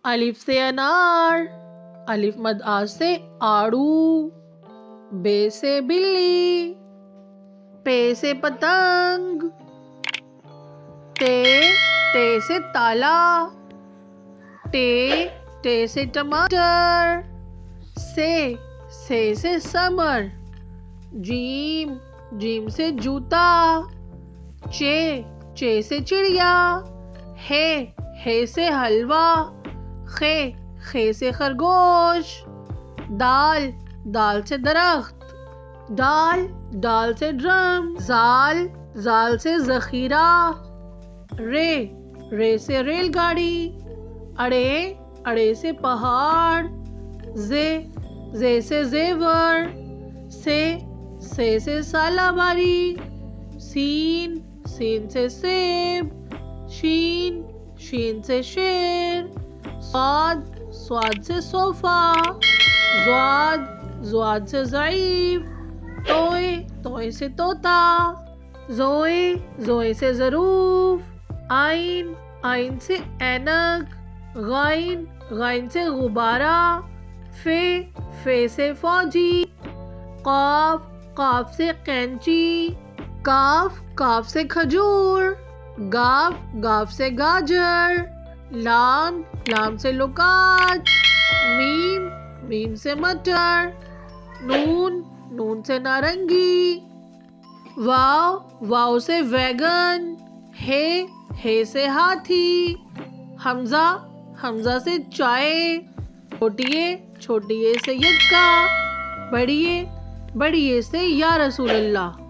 الف سے انار، الف مد آ سے آڑو، بے سے بلی، پے سے پتنگ، تے سے تالا، ٹے سے ٹماٹر، سے سمر، جیم سے جوتا، چے سے چڑیا، ہے سے حلوہ، خے سے خرگوش، دال سے درخت، ڈال سے ڈرم، زال سے ذخیرہ، رے سے ریل گاڑی، اڑے سے پہاڑ، زے سے زیور، سے سالہ باری، سین سے سیب، شین سے شیر، سواد سے صوفہ، زواد سے ضعیف، توئے سے طوطا، زوئے سے ظروف، آئین سے اینک، غائن سے غبارہ، فے سے فوجی، قاف سے قینچی، کاف سے کھجور، گاف سے گاجر، لام سے لکات، میم سے مٹر، نون سے نارنگی، واو سے ویگن، ہے سے ہاتھی، حمزہ سے چائے، چھوٹی اے سے یکا، بڑی اے سے یا رسول اللہ۔